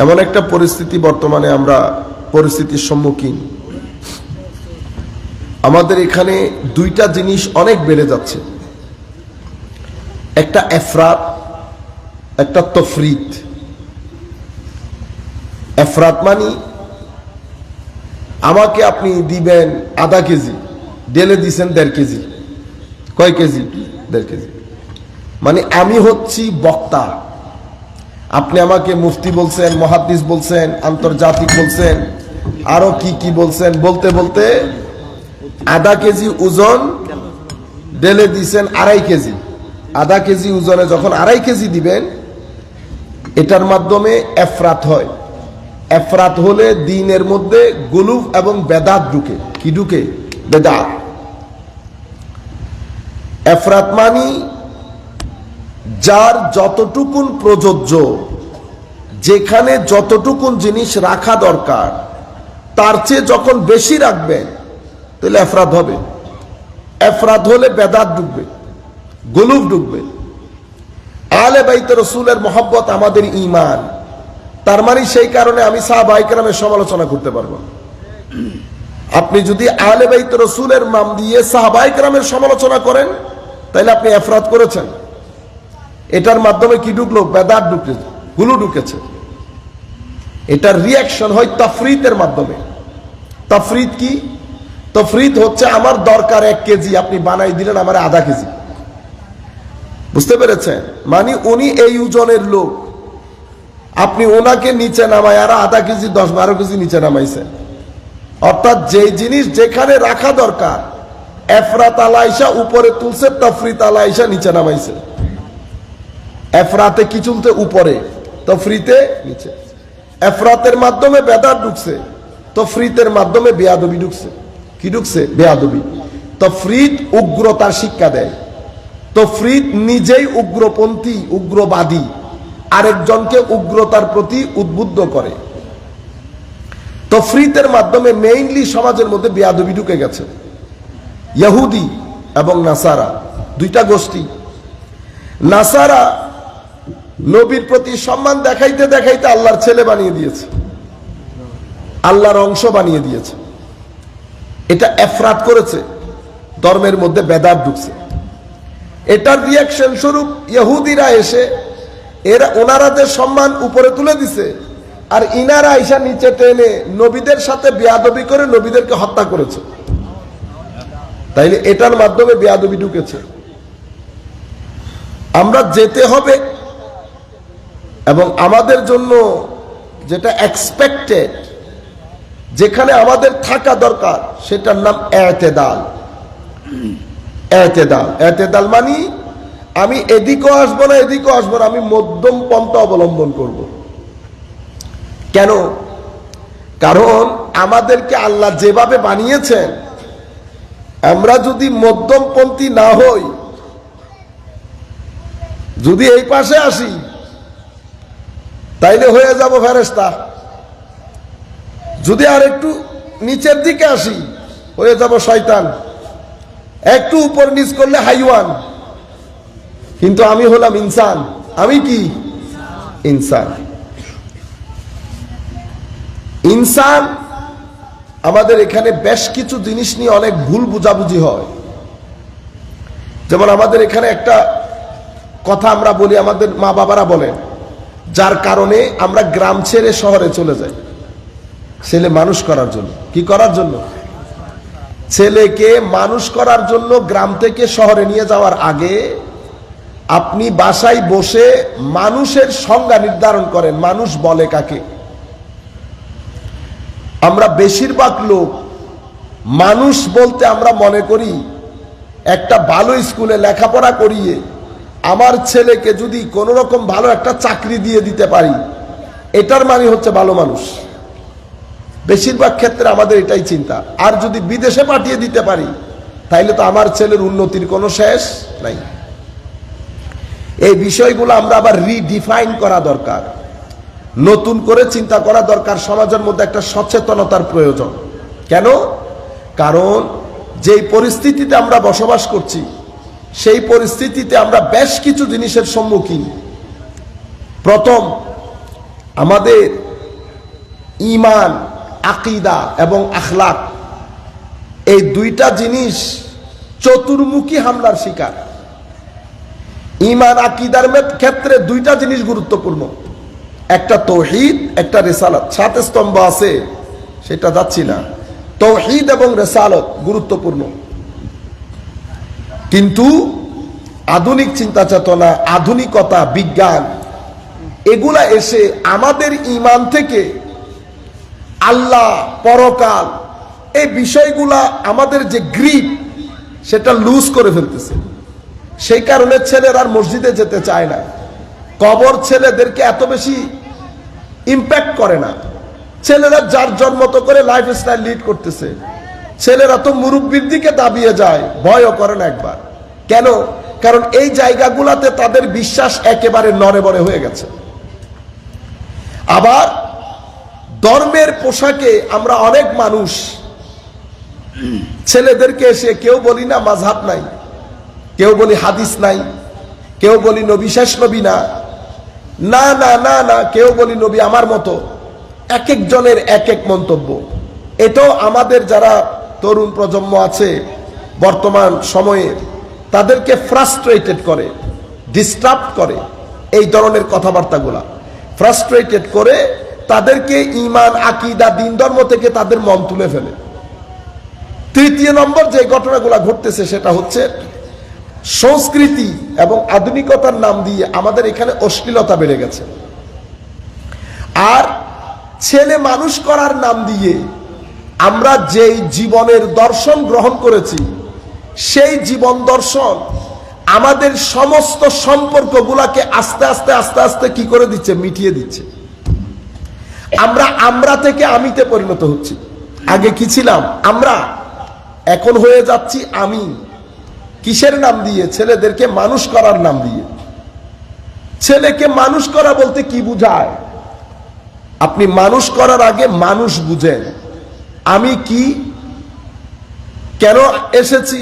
এমন একটা পরিস্থিতি বর্তমানে আমরা পরিস্থিতির সম্মুখীন, আমাদের এখানে দুইটা জিনিস অনেক বেড়ে যাচ্ছে, একটা এফরাত, একটা তফরিত। এফরাত মানে আমাকে আপনি দিবেন আধা কেজি, ডেলে দিছেন 1.5 কেজি। কয় কেজি? 1.5 কেজি। মানে আমি হচ্ছি বক্তা, আপনি আমাকে মুফতি বলছেন, মুহাদ্দিস বলছেন, আন্তর্জাতিক বলছেন, আরো কি কি বলছেন, বলতে বলতে আধা কেজি ওজন ডেলে দিছেন 2.5 কেজি। আধা কেজি ওজনে যখন 2.5 কেজি দিবেন, এটার মাধ্যমে এফরাত হয়। এফরাত হলে দ্বীনের মধ্যে গুলুফ এবং বেদাত ঢুকে। কি ঢুকে? বেদাত। এফরাত মানি যার যতটুকুন প্রযোজ্য, যেখানে যতটুকুন জিনিস রাখা দরকার তার চেয়ে যখন বেশি রাখবেন তাহলে এফরাত হবে। এফরাত হলে বেদাত ঢুকবে, গুলুফ ঢুকবে। আহলে বাইত রাসূলের মহব্বত আমাদের ঈমান, তার মানে সেই কারণে আমি সাহাবায়ে কেরামের সমালোচনা করতে পারবো। আপনি যদি আহলে বাইত রাসূলের নাম দিয়ে সাহাবায়ে কেরামের সমালোচনা করেন তাহলে আপনি এফরাত করেছেন। এটার মাধ্যমে কি ঢুকলো? বেদাত ঢুকেছে, গুলু ঢুকেছে। এটার রিয়াকশন হয় তাফরিতের মাধ্যমে। তাফরিত কি? তাফরিত হচ্ছে আমার দরকার 1 কেজি, আপনি বানাই দিলেন আমার আধা কেজি। বুঝতে পেরেছেন? মানে উনি এই ওজনের লোক, আপনি ওনাকে নিচে নামায় আর আধা কেজি 10-12 কেজি নিচে নামাইছেন। অর্থাৎ যেই জিনিস যেখানে রাখা দরকার এফরাত আলাইশা উপরে তুলছে, তাফরিত আলাইশা নিচে নামাইছে। এফরাতে কি চলতে? উপরে, তফরিতে নিচে। এফরাতের মাধ্যমে বেদাত ঢুকছে, তফরিতের মাধ্যমে বেয়াদবি ঢুকছে। কি ঢুকছে? বেয়াদবি। তফরিত উগ্রতার শিক্ষা দেয়, তফরিত নিজেই উগ্রপন্থী, উগ্রবাদী, আরেকজনকে উগ্রতার প্রতি উদ্বুদ্ধ করে। তফরিতের মাধ্যমে মেইনলি সমাজের মধ্যে বেয়াদবি ঢুকে গেছে। ইহুদি এবং নাসারা দুইটা গোষ্ঠী। নাসারা নবীর প্রতি সম্মান দেখাইতে দেখাইতে আল্লাহর ছেলে বানিয়ে দিয়েছে, আল্লাহর অংশ বানিয়ে দিয়েছে। এটা এফরাত করেছে, ধর্মের মধ্যে বেদাত ঢুকছে। এটার রিয়াকশন স্বরূপ ইহুদিরা এসে ওনারা যে সম্মান উপরে তুলে দিছে, আর ইনারা আইসা নিচে টেনে নবীদের সাথে বেয়াদবি করে নবীদেরকে হত্যা করেছে। তাইলে এটার মাধ্যমে বেয়াদবি ঢুকেছে। আমরা যেতে হবে এবং আমাদের জন্য যেটা এক্সপেক্টেড, যেখানে আমাদের থাকা দরকার, সেটার নাম এতেদাল। এতেদাল, এতেদাল মানে আমি এদিকেও আসবো না, এদিকেও আসবো না, আমি মধ্যম পন্থা অবলম্বন করব। কেন? কারণ আমাদেরকে আল্লাহ যেভাবে বানিয়েছেন, আমরা যদি মধ্যমপন্থী না হই, যদি এই পাশে আসি তাইলে হয়ে যাব ফেরেশতা, যদি আর একটু নিচের দিকে আসি হয়ে যাব শয়তান, একটু উপর নিচ করলে হাইওয়ান। কিন্তু আমি হলাম ইনসান। আমি কি? ইনসান। ইনসান। আমাদের এখানে বেশ কিছু জিনিস নিয়ে অনেক ভুল বুঝাবুঝি হয়। যেমন আমাদের এখানে একটা কথা আমরা বলি, আমাদের মা বাবারা বলেন, যার কারণে আমরা গ্রাম ছেড়ে শহরে চলে যাই ছেলে মানুষ করার জন্য। কি করার জন্য? ছেলেকে মানুষ করার জন্য গ্রাম থেকে শহরে নিয়ে যাওয়ার আগে আপনি বাসায় বসে মানুষের সংজ্ঞা নির্ধারণ করেন, মানুষ বলে কাকে। আমরা বেশিরভাগ লোক মানুষ বলতে আমরা মনে করি একটা ভালো স্কুলে লেখাপড়া করিয়ে আমার ছেলেকে যদি কোনো রকম ভালো একটা চাকরি দিয়ে দিতে পারি, এটার মানে হচ্ছে ভালো মানুষ। বেশিরভাগ ক্ষেত্রে আমাদের এটাই চিন্তা। আর যদি বিদেশে পাঠিয়ে দিতে পারি তাইলে তো আমার ছেলের উন্নতির কোনো শেষ নাই। এই বিষয়গুলো আমরা আবার রিডিফাইন করা দরকার, নতুন করে চিন্তা করা দরকার। সমাজের মধ্যে একটা সচেতনতার প্রয়োজন। কেন? কারণ যেই পরিস্থিতিতে আমরা বসবাস করছি, সেই পরিস্থিতিতে আমরা বেশ কিছু জিনিসের সম্মুখীন। প্রথম, আমাদের ঈমান, আকীদা এবং আখলাক, এই দুইটা জিনিস চতুর্মুখী হামলার শিকার। ঈমান আকীদার ক্ষেত্রে দুইটা জিনিস গুরুত্বপূর্ণ, একটা তৌহিদ, একটা রিসালাত। 7 স্তম্ভ আছে, সেটা যাচ্ছি না। তৌহিদ এবং রিসালাত গুরুত্বপূর্ণ, কিন্তু আধুনিক চিন্তা চেতনা, আধুনিকতা, বিজ্ঞান এগুলা এসে আমাদের ঈমান থেকে আল্লাহ, পরকাল এই বিষয়গুলা আমাদের যে গ্রিপ সেটা লুজ করে ফেলতেছে। সেই কারণে ছেলেরা আর মসজিদে যেতে চায় না। কবর ছেলেদেরকে এত বেশি ইম্প্যাক্ট করে না। ছেলেরা যার জন্মত করে লাইফ স্টাইল লিড করতেছে। ছেলেরা তো মুরব্বির দিকে দাবিয়ে যায়, ভয়ও করে না একবার। কেন? কারণ এই জায়গাগুলাতে তাদের বিশ্বাস একেবারে নড়েবড়ে হয়ে গেছে। আবার ধর্মের পোশাকে আমরা অনেক মানুষ ছেলেদেরকে এসে কেউ বলি না মাযহাব নাই, কেউ বলি হাদিস নাই, কেউ বলি নবী শেষ নবী না, না না না না, কেউ বলি নবী আমার মতো। এক একজনের এক এক মন্তব্য। এটাও আমাদের যারা তরুণ প্রজন্ম আছে বর্তমান সময়ে, তাদেরকে ফ্রাস্ট্রেটেড করে, ডিস্টার্ব করে। এই ধরনের কথাবার্তাগুলা ফ্রাস্ট্রেটেড করে তাদেরকে ঈমান, আকীদা, দ্বীন ধর্ম থেকে তাদের মন তুলে ফেলে। তৃতীয় নম্বর যে ঘটনাগুলো ঘটতেছে সেটা হচ্ছে সংস্কৃতি এবং আধুনিকতার নাম দিয়ে আমাদের এখানে অশ্লীলতা বেড়ে গেছে। আর ছেলে মানুষ করার নাম দিয়ে আমরা যেই জীবনের দর্শন গ্রহণ করেছি, সেই জীবন দর্শন আমাদের সমস্ত সম্পর্কগুলাকে আস্তে আস্তে আস্তে আস্তে কি করে দিচ্ছে? মিটিয়ে দিচ্ছে। আমরা থেকে আমিতে পরিণত হচ্ছি। আগে কি ছিলাম? আমরা, এখন হয়ে যাচ্ছি আমি। কিসের নাম দিয়ে? ছেলেদেরকে মানুষ করার নাম দিয়ে। ছেলেকে মানুষ করা বলতে কি বুঝায়? আপনি মানুষ করার আগে মানুষ বুঝেন। আমি কি, কেন এসেছি,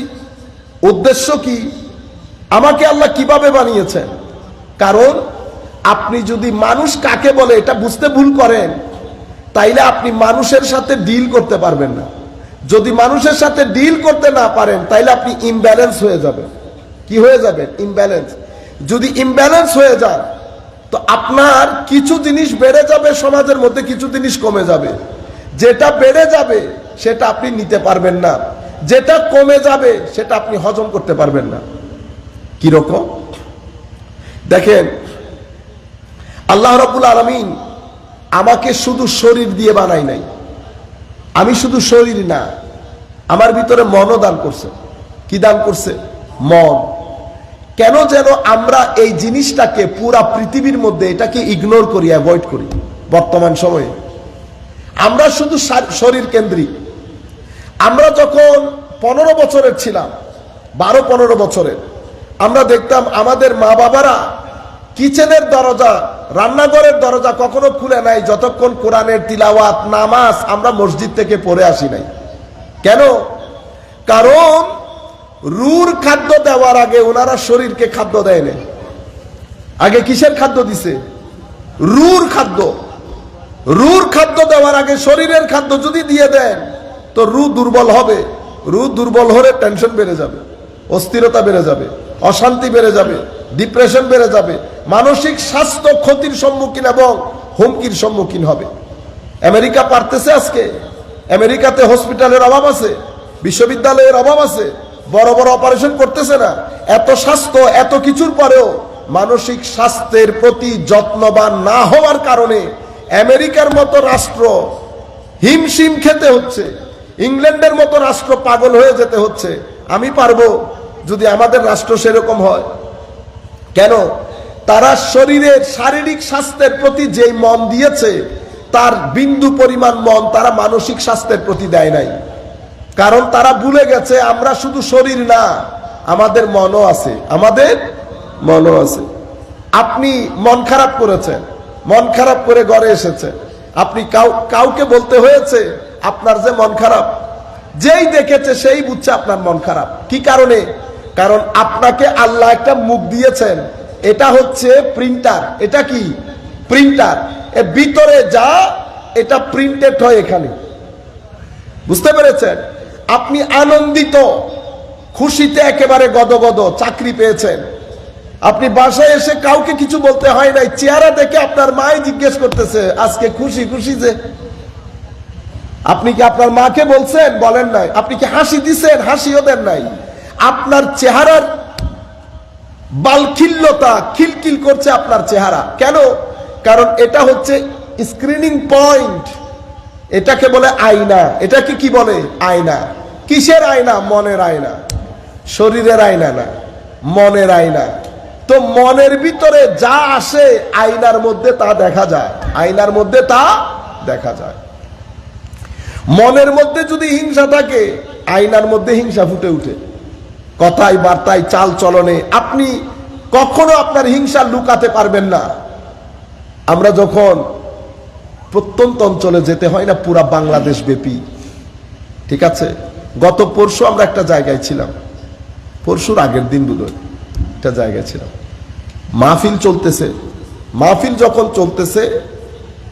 উদ্দেশ্য কি, আমাকে আল্লাহ কিভাবে বানিয়েছেন। কারণ আপনি যদি মানুষ কাকে বলে এটা বুঝতে ভুল করেন, তাইলে আপনি মানুষের সাথে ডিল করতে পারবেন না। যদি মানুষের সাথে ডিল করতে না পারেন, তাইলে আপনি ইমব্যালেন্স হয়ে যাবেন। কি হয়ে যাবেন? ইমব্যালেন্স। যদি ইমব্যালেন্স হয়ে যান, তো আপনার কিছু জিনিস বেড়ে যাবে সমাজের মধ্যে, কিছু জিনিস কমে যাবে। যেটা বেড়ে যাবে সেটা আপনি নিতে পারবেন না, যেটা কমে যাবে সেটা আপনি হজম করতে পারবেন না। কিরকম? দেখেন, আল্লাহ রাব্বুল আলামিন আমাকে শুধু শরীর দিয়ে বানাই নাই। আমি শুধু শরীর না, আমার ভিতরে মনও দান করছে। কি দান করছে? মন। কেন যেন আমরা এই জিনিসটাকে পুরা পৃথিবীর মধ্যে এটাকে ইগনোর করি, অ্যাভয়েড করি। বর্তমান সময়ে আমরা শুধু শরীর কেন্দ্রিক। আমরা যখন 15 বছরের ছিলাম, 12-15 বছরের, আমরা দেখতাম আমাদের মা বাবারা কিচেনের দরজা, রান্নাঘরের দরজা কখনো খুলে নাই যতক্ষণ কোরআনের তিলাওয়াত, নামাজ আমরা মসজিদ থেকে পড়ে আসি নাই। কেন? কারণ রুর খাদ্য দেওয়ার আগে ওনারা শরীরকে খাদ্য দেয় না। আগে কিসের খাদ্য দিছে? রুর খাদ্য। রুর খাদ্য দেওয়ার আগে শরীরের খাদ্য যদি দিয়ে দেন, তো রু দুর্বল হবে। রু দুর্বল হলে টেনশন বেড়ে যাবে, অস্থিরতা বেড়ে যাবে, অশান্তি বেড়ে যাবে, ডিপ্রেশন বেড়ে যাবে, মানসিক স্বাস্থ্য ক্ষতির সম্মুখীন এবং হুমকির সম্মুখীন হবে। আমেরিকা পারতেছে আজকে? আমেরিকাতে হসপিটালের অভাব আছে, বিশ্ববিদ্যালয়ের অভাব আছে, বড় বড় অপারেশন করতেছে না। এত স্বাস্থ্য, এত কিছুর পরেও মানসিক স্বাস্থ্যের প্রতি যত্নবান না হওয়ার কারণে আমেরিকার মতো রাষ্ট্র হিমশিম খেতে হচ্ছে, ইংল্যান্ডের মতো রাষ্ট্র পাগল হয়ে যেতে হচ্ছে। আমি পারবো যদি আমাদের রাষ্ট্র সেরকম হয়? কেন? তারা শরীরের শারীরিক স্বাস্থ্যের প্রতি যেই মন দিয়েছে, তার বিন্দু পরিমাণ মন তারা মানসিক স্বাস্থ্যের প্রতি দেয় নাই। কারণ তারা ভুলে গেছে আমরা শুধু শরীর না, আমাদের মনও আছে, আমাদের মনও আছে। আপনি মন খারাপ করেছেন, মন খারাপ করে ঘরে এসেছেন, আপনি কাউকে বলতে হয়েছে আপনার যে মন খারাপ? যেই দেখেছে সেই বুঝছে আপনার মন খারাপ। কি কারণে? কারণ আপনাকে আল্লাহ একটা মুখ দিয়েছেন, এটা হচ্ছে প্রিন্টার। এটা কি? প্রিন্টার। এর ভিতরে যা এটা প্রিন্টেড হয় এখানে, বুঝতে পেরেছেন? আপনি আনন্দিত, খুশিতে একেবারে গদগদ, চাকরি পেয়েছেন। আপনি বাসায় এসে কাউকে কিছু বলতে হয় নাই, চেহারা দেখে আপনার মাই জিজ্ঞেস করতেছে আজকে খুশি খুশি যে। আপনি কি আপনার মাকে বলছেন? বলেন নাই। আপনি কি হাসি দিছেন? হাসিও দেন নাই। আপনার চেহারার বালখিল্যতা, খিলখিল করছে আপনার চেহারা। কেন? কারণ এটা হচ্ছে স্ক্রিনিং পয়েন্ট, এটাকে বলে আয়না। এটাকে কি বলে? আয়না। কিসের আয়না? মনের আয়না, শরীরের আয়না না, মনের আয়না। তো মনের ভিতরে যা আসে আয়নার মধ্যে তা দেখা যায়, আয়নার মধ্যে তা দেখা যায়। মনের মধ্যে যদি হিংসা থাকে, আয়নার মধ্যে হিংসা ফুটে উঠে, কথায় বার্তায় চাল চলনে। আপনি কখনো আপনার হিংসা লুকাতে পারবেন না। আমরা যখন প্রত্যন্ত অঞ্চলে যেতে হয় না, পুরা বাংলাদেশ ব্যাপী, ঠিক আছে? গত পরশু আমরা একটা জায়গায় ছিলাম, পরশুর আগের দিন বুধবার একটা জায়গায় ছিলাম, মাহফিল চলতেছে। মাহফিল যখন চলতেছে,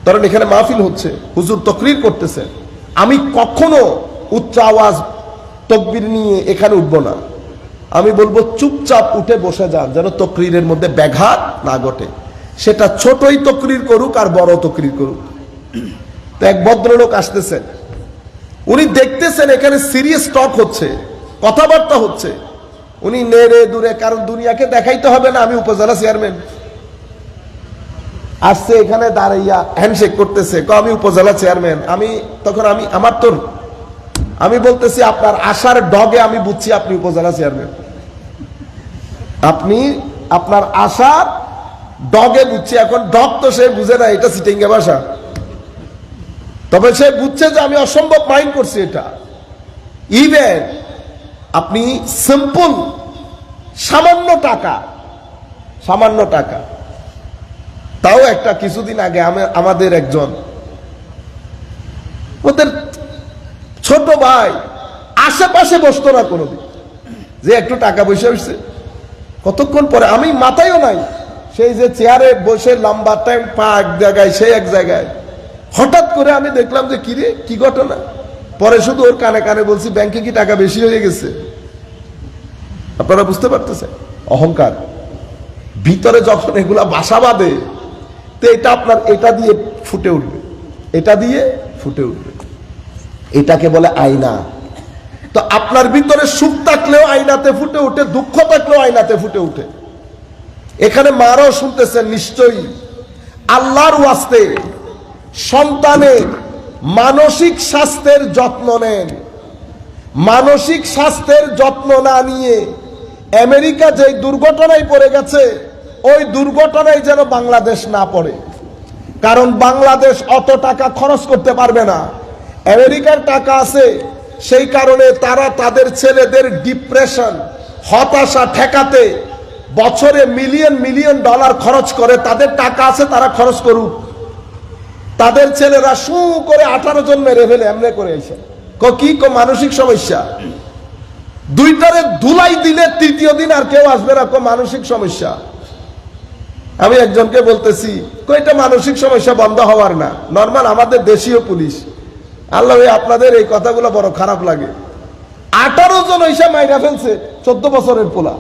কারণ এখানে মাহফিল হচ্ছে, হুজুর তাকরীর করতেছে, আমি কখনো উচ্চ আওয়াজ তাকবীর নিয়ে এখানে উঠবো না। আমি বলবো চুপচাপ উঠে বসে যান, যেন তাকরীরের মধ্যে ব্যাঘাত না ঘটে। সেটা ছোটই তাকরীর করুক আর বড় তাকরীর করুক। তো এক ভদ্রলোক আসতেছেন, উনি দেখতেছেন এখানে সিরিয়াস টক হচ্ছে, কথাবার্তা হচ্ছে। উনি নেড়ে দূরে, কারণ দুনিয়াকে দেখাইতে হবে না আমি উপজেলা চেয়ারম্যান। আসছে এখানে দাঁড়াইয়া হ্যান্ডশেক করতেছে, আমি উপজেলা চেয়ারম্যান। আমি বলতেছি আপনার আশার ডগে আমি বুঝছি আপনি উপজেলা চেয়ারম্যান। আপনি আপনার আশার ডগে বুঝছি। এখন ডগ তো সে বুঝে না, এটা সিটিংয়ে ভাষা। তবে সে বুঝছে যে আমি অসম্ভব মাইন্ড করছি এটা। ইভেন আপনি সিম্পল সামান্য টাকা, তাও একটা কিছুদিন আগে আমাদের একজন, ওদের ছোট ভাই আশেপাশে বসতো না কোনোদিন, যে একটু টাকা পয়সা হয়েছে। কতক্ষণ পরে, আমি মাথায়ও নাই, সেই যে চেয়ারে বসে লম্বা টাইম, পা এক জায়গায় সে এক জায়গায়, হঠাৎ করে আমি দেখলাম যে কিরে কি ঘটনা। পরে শুধু ওর কানে কানে বলছি, ব্যাংকে কি টাকা বেশি হয়ে গেছে? আপনারা বুঝতে পারতেছেন অহংকার ভিতরে যখন এগুলা বাসা বাঁধে, তো এটা আপনার এটা দিয়ে ফুটে উঠবে, এটা দিয়ে ফুটে উঠবে। এটাকে বলে আয়না। তো আপনার ভিতরে সুখ থাকলেও আয়নাতে ফুটে উঠে, দুঃখ থাকলেও আয়নাতে ফুটে উঠে। এখানে মারাও শুনতেছেন নিশ্চয়ই। আল্লাহর ওয়াস্তে সন্তানের মানসিক স্বাস্থ্যের যত্ন নেন। মানসিক স্বাস্থ্যের যত্ন না নিয়ে আমেরিকা যে দুর্ঘটনায় পড়ে গেছে, ওই দুর্ঘটনায় যেন বাংলাদেশ না পড়ে। কারণ বাংলাদেশ অত টাকা খরচ করতে পারবে না। আমেরিকার টাকা আছে, সেই কারণে তারা তাদের ছেলেদের ডিপ্রেশন, হতাশা ঠেকাতে বছরে মিলিয়ন মিলিয়ন ডলার খরচ করে। তাদের টাকা আছে, তারা খরচ করুক। তাদের ছেলেরা শু করে 18 জন মেরে ফেলে, এমনি করে এসে কি মানসিক সমস্যা। দুইটারে ধুলাই দিলে তৃতীয় দিন আর কেউ আসবে না, মানসিক সমস্যা। আমি একজনকে বলতেছি, এটা মানসিক সমস্যা বন্ধ হওয়ার না, নর্মাল আমাদের দেশীয় পুলিশ। আল্লাহ, আপনাদের এই কথাগুলো বড় খারাপ লাগে। 18 জন ওইসা মাইরা ফেলছে, 14 বছরের পোলা।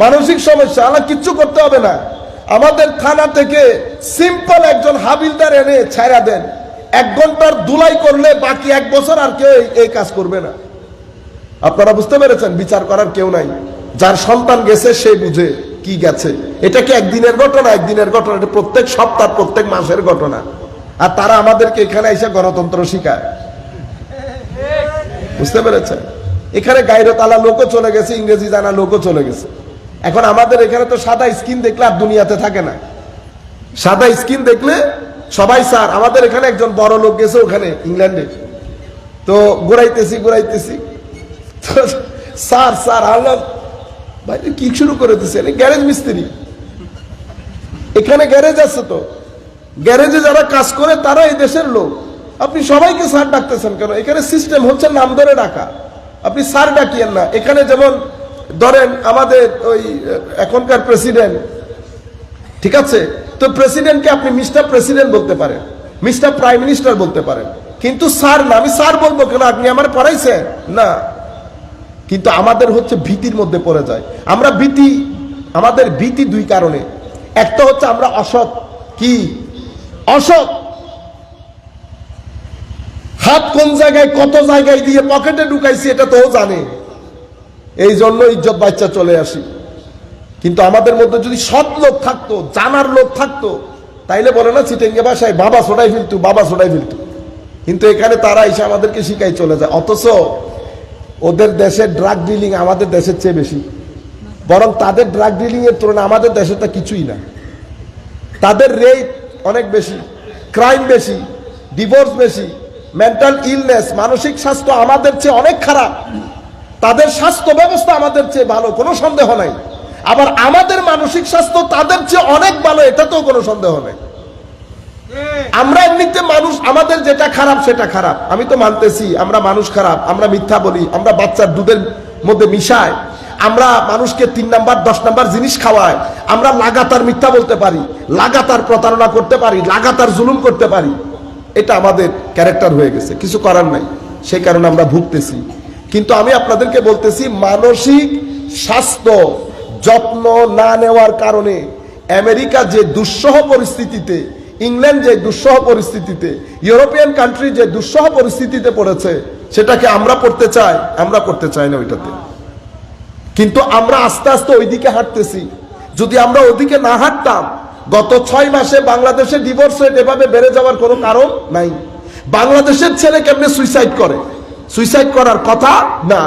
মানসিক সমস্যা, আল্লাহ কিচ্ছু করতে হবে না। আমাদের থানা থেকে সিম্পল একজন হাবিলদার এনে ছাইরা দেন, 1 ঘন্টার ধুলাই করলে বাকি 1 বছর আর কেউ এই কাজ করবে না। আপনারা বুঝতে পেরেছেন? বিচার করার কেউ নাই। যার সন্তান গেছে সে বুঝে কি গেছে। এটা কি একদিনের ঘটনা? একদিনের ঘটনা, এটা প্রত্যেক সপ্তাহ, প্রত্যেক মাসের ঘটনা। আর তারা আমাদেরকে এখানে এসে গণতন্ত্র শিখায়। বুঝতে পেরেছেন? এখানে গায়রতালা লোকও চলে গেছে, ইংরেজি জানা লোকও চলে গেছে। এখন আমাদের এখানে তো সাদা স্কিন দেখলে আর দুনিয়াতে থাকে না। সাদা স্কিন দেখলে সবাই স্যার। আমাদের এখানে একজন বড় লোক গেছে ওখানে ইংল্যান্ডে, তো ঘুরাইতেছি তো স্যার স্যার আল্লাহ ভাই কি শুরু করে দিচ্ছে, গ্যারেজ মিস্ত্রি। এখানে গ্যারেজ আছে, তো গ্যারেজে যারা কাজ করে তারা এই দেশের লোক। আপনি সবাইকে স্যার ডাকতেছেন কেন? এখানে সিস্টেম হচ্ছে নাম ধরে ডাকা। আপনি স্যার ডাকিয়েন না। এখানে যেমন ধরেন আমাদের ওই এখনকার প্রেসিডেন্ট, ঠিক আছে, তো প্রেসিডেন্টকে আপনি মিস্টার প্রেসিডেন্ট বলতে পারেন। মিস্টার প্রাইম মিনিস্টার বলতে পারেন, কিন্তু স্যার না। আমি স্যার বলবো কেন? আপনি আমার পড়াইছেন না। কিন্তু আমাদের হচ্ছে ভীতির মধ্যে পড়ে যায়। আমরা আমাদের ভীতি দুই কারণে। একটা হচ্ছে আমরা অসৎ, কি অসৎ, হাত কোন জায়গায় কত জায়গায় দিয়ে পকেটে ঢুকাইছি এটা তো ও জানে, এই জন্য ইজ্জত বাচ্চা চলে আসি। কিন্তু আমাদের মধ্যে যদি সৎ লোক থাকতো, জানার লোক থাকতো, তাইলে বলে না চিটেঙ্গে ভাষায় বাবা ছোটাই ফেলতু, বাবা ছোটাই ফেলতু। কিন্তু এখানে তারা এসে আমাদেরকে শিখাই চলে যায়। অথচ ওদের দেশের ড্রাগ ডিলিং আমাদের দেশের চেয়ে বেশি, বরং তাদের ড্রাগ ডিলিং এর তুলনায় আমাদের দেশে তা কিছুই না। তাদের রেট অনেক বেশি, ক্রাইম বেশি, ডিভোর্স বেশি, মেন্টাল ইলনেস, মানসিক স্বাস্থ্য আমাদের চেয়ে অনেক খারাপ। তাদের স্বাস্থ্য ব্যবস্থা আমাদের চেয়ে ভালো, কোনো সন্দেহ নাই। আবার আমাদের মানসিক স্বাস্থ্য তাদের চেয়ে অনেক ভালো, এটাতেও কোনো সন্দেহ নাই। আমরা এমনিতে মানুষ, আমাদের যেটা খারাপ সেটা খারাপ, আমি তো মানতেছি আমরা মানুষ খারাপ, আমরা মিথ্যা বলি, আমরা বাচ্চার দুধের মধ্যে মিশাই, আমরা মানুষকে 3 নাম্বার 10 নাম্বার জিনিস খাওয়াই, আমরা লাগাতার মিথ্যা বলতে পারি, লাগাতার প্রতারণা করতে পারি, লাগাতার জুলুম করতে পারি। এটা আমাদের ক্যারেক্টার হয়ে গেছে, কিছু করার নাই, সেই কারণে আমরা ভুগতেছি। কিন্তু আমি আপনাদেরকে বলতেছি, মানসিক স্বাস্থ্য যত্ন না নেওয়ার কারণে আমেরিকা যে দুঃসহ পরিস্থিতিতে, ইংল্যান্ড যে দুঃসহ পরিস্থিতিতে, ইউরোপিয়ান কান্ট্রি যে দুঃসহ পরিস্থিতিতে পড়েছে, সেটাকে আমরা পড়তে চাই? আমরা করতে চাই না ওইটাতে। কিন্তু আমরা আস্তে আস্তে ওইদিকে হাঁটতেছি। যদি আমরা ওইদিকে না হাঁটতাম, গত 6 মাসে বাংলাদেশে ডিভোর্স রেট এভাবে বেড়ে যাওয়ার কোনো কারণ নাই। বাংলাদেশের ছেলে কেমনে সুইসাইড করে? সুইসাইড করার কথা না।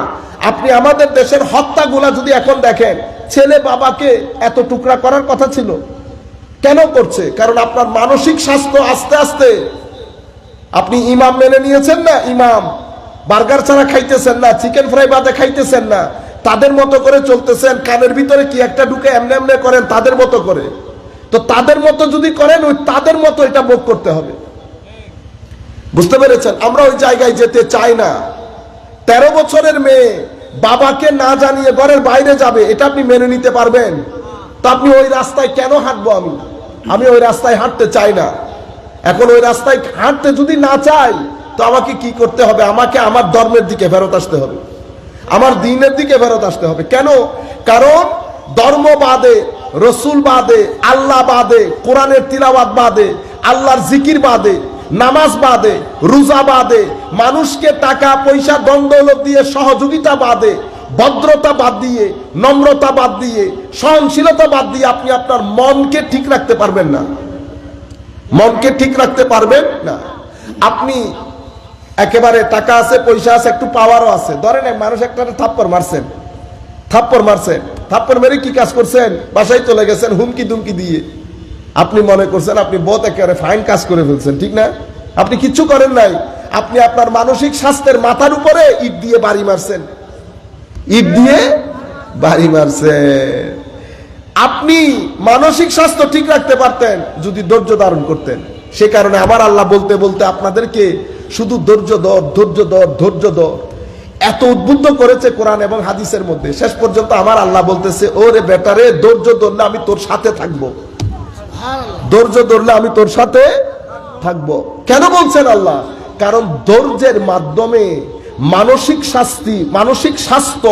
আপনি আমাদের দেশের হত্যাগুলা যদি এখন দেখেন, ছেলে বাবাকে এত টুকরা করার কথা ছিল, কেন করছে? কারণ আপনার মানসিক স্বাস্থ্য আস্তে আস্তে, আপনি ইমাম মেনে নিয়েছেন না, ইমাম বার্গার ছাড়া খাইতেছেন না, চিকেন ফ্রাই বাদে খাইতেছেন না, তাদের মতো করে চলতেছেন, কানের ভিতরে কি একটা ঢুকে এমনি এমনি করেন তাদের মতো করে। তো তাদের মতো যদি করেন, ওই তাদের মতো এটা ভোগ করতে হবে। বুঝতে পেরেছেন? আমরা ওই জায়গায় যেতে চাই না। 13 বছরের মেয়ে বাবাকে না জানিয়ে ঘরের বাইরে যাবে, এটা আপনি মেনে নিতে পারবেন? তা আপনি ওই রাস্তায় কেন হাঁটবো? আমি ওই রাস্তায় হাঁটতে চাই না। এখন ওই রাস্তায় হাঁটতে যদি না চাই, তো আমাকে কি করতে হবে? আমাকে আমার ধর্মের দিকে ফেরত আসতে হবে, আমার দ্বীনের দিকে ফেরত আসতে হবে। কেন? কারণ ধর্ম বাদে, রসুল বাদে, আল্লাহ বাদে, কোরআনের তিলাওয়াত বাদে, আল্লাহর জিকির বাদে, নামাজ বাদে, রোজা বাদে, মানুষকে টাকা পয়সা দ্বন্দ্ব দিয়ে সহযোগিতা বাদে, ভদ্রতা বাদ দিয়ে, নম্রতা বাদ দিয়ে, সহনশীলতা বাদ দিয়ে আপনি আপনার মনকে ঠিক রাখতে পারবেন না। মনকে ঠিক রাখতে পারবেন না। আপনি একেবারে টাকা আছে, পয়সা আছে, একটু পাওয়ারও আছে, ধরেন মানুষ একটা থাপ্পড় মারছেন, থাপ্পড় মেরে কি কাজ করছেন? বাসায় চলে গেছেন হুমকি দুমকি দিয়ে। আপনি মনে করছেন আপনি বহুত একেবারে ফাইন কাজ করে ফেলছেন, ঠিক না? আপনি কিচ্ছু করেন নাই। আপনি আপনার মানসিক স্বাস্থ্যের মাথার উপরে ইট দিয়ে বাড়ি মারছেন, ইট দিয়ে বাড়ি মারছেন। আপনি মানসিক স্বাস্থ্য ঠিক রাখতে পারতেন যদি ধৈর্য ধারণ করতেন। সে কারণে আমার আল্লাহ বলতে বলতে আপনাদেরকে শুধু ধৈর্য ধর এত উদ্বুদ্ধ করেছে কোরআন এবং হাদিসের মধ্যে। শেষ পর্যন্ত আমার আল্লাহ বলতেছে, ওরে বেটারে, ধৈর্য ধরলে আমি তোর সাথে থাকবো, ধৈর্য ধরলে আমি তোর সাথে থাকবো। কেন বলছেন আল্লাহ? কারণ ধৈর্যের মাধ্যমে মানসিক স্বাস্থ্য